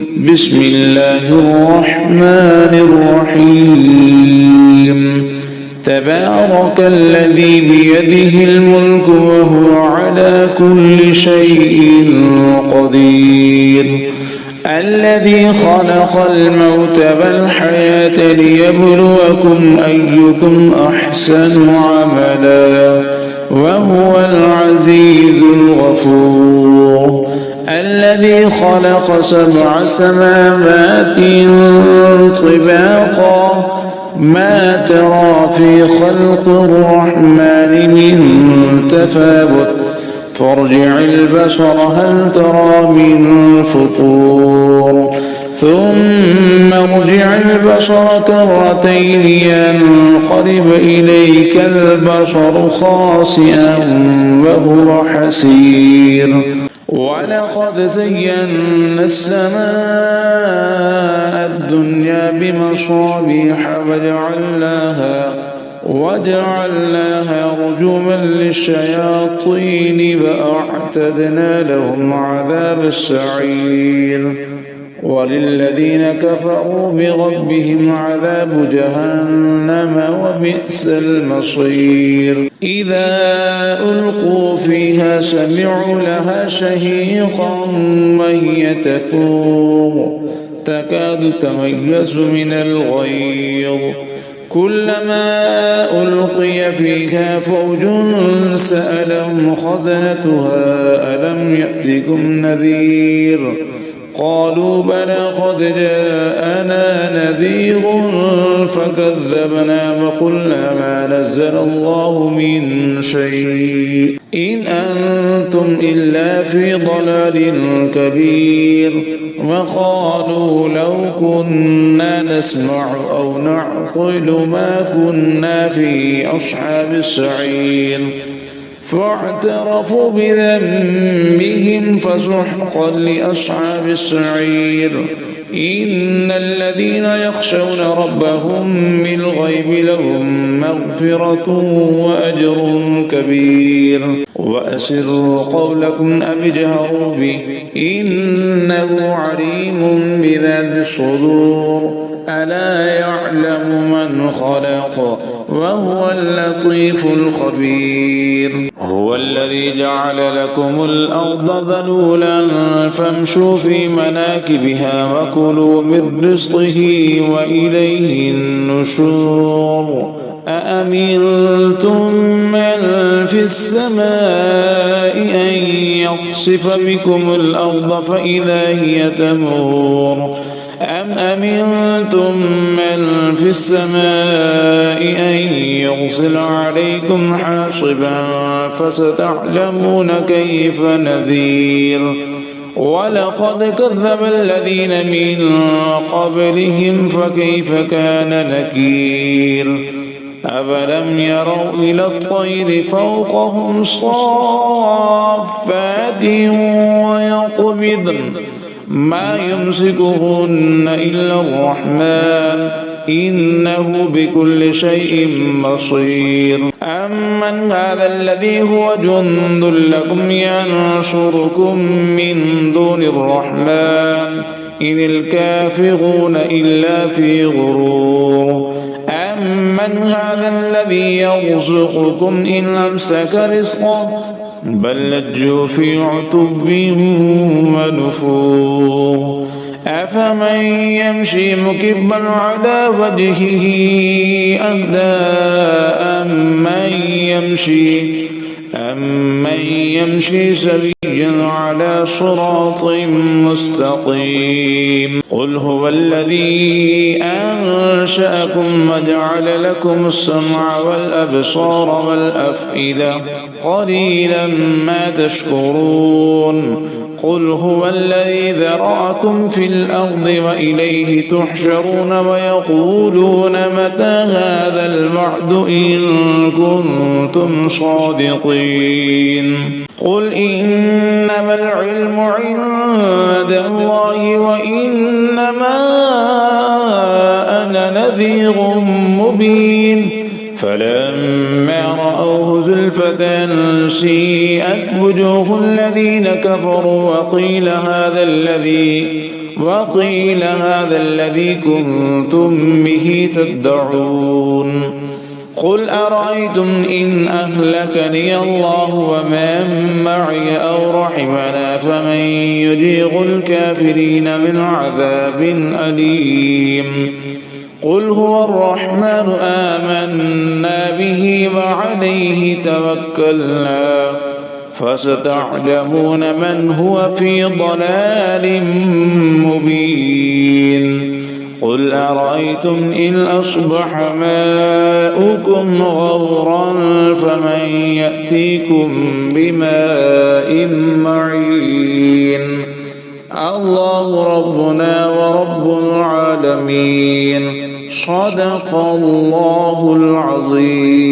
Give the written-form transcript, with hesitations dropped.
بسم الله الرحمن الرحيم تبارك الذي بيده الملك وهو على كل شيء قدير الذي خلق الموت والحياة ليبلوكم أيكم أحسن عملا وهو العزيز الغفور الذي خلق 7 سماوات طباقا ما ترى في خلق الرحمن من تفاوت فارجع البصر هل ترى من فطور ثم ارجع البصر كرتين ينقلب إليك البصر خاسئا وهو حسير ولقد زينا السماء الدنيا بمصابيح وجعلناها رجوما للشياطين وأعتدنا لهم عذاب السعير وللذين كفروا بربهم عذاب جهنم وبئس المصير إذا ألقوا فيها سمعوا لها شهيقا وهي تفور تكاد تميز من الغيظ كلما ألقي فيها فوج سألهم خزنتها ألم يأتكم نذير قالوا بلى قد جاءنا نذير فكذبنا وقلنا ما نزل الله من شيء إن أنتم إلا في ضلال كبير وقالوا لو كنا نسمع أو نعقل ما كنا في أصحاب السعير فاعترفوا بذنبهم فسحقا لأصحاب السعير إن الذين يخشون ربهم بالغيب لهم مغفرة وأجر كبير وأسروا قولكم أو اجهروا به إنه عليم بذات الصدور ألا يعلم من خلق وهو اللطيف الخبير هو الذي جعل لكم الأرض ذلولا فامشوا في مناكبها وكلوا من رزقه وإليه النشور أأمنتم من في السماء أن يخسف بكم الأرض فإذا هي تمور أم أمنتم من في السماء أن يرسل عليكم حاصبا فستعلمون كيف نذير ولقد كذب الذين من قبلهم فكيف كان نكير أفلم يروا إلى الطير فوقهم صافات ويقبضن ما يمسكهن إلا الرحمن إنه بكل شيء بصير أمن هذا الذي هو جند لكم ينصركم من دون الرحمن إن الكافرون إلا في غرور أمن هذا الذي يرزقكم إن أمسك رزقه بل لجوا في عتب ونفور أفمن يمشي مكبا على وجهه أهدى أمن يمشي سويا على صراط مستقيم قل هو الذي أنشأكم وجعل لكم السمع والأبصار والأفئدة قليلا ما تشكرون قل هو الذي ذرأكم في الأرض وإليه تحشرون ويقولون متى هذا الوعد إن كنتم صادقين قل إنما العلم عند الله وإنما أنا نذير مبين فلما رأوه زلفة سيئت وجوه الذين كفروا وقيل هذا الذي كنتم به تدعون قل أرأيتم إن أهلكني الله ومن معي أو رحمنا فمن يجير الكافرين من عذاب أليم قل هو الرحمن آمنا به وعليه توكلنا فستعلمون من هو في ضلال مبين قل أرأيتم إن أصبح ماؤكم غورا فمن يأتيكم بماء معين الله ربنا ورب العالمين صدق الله العظيم.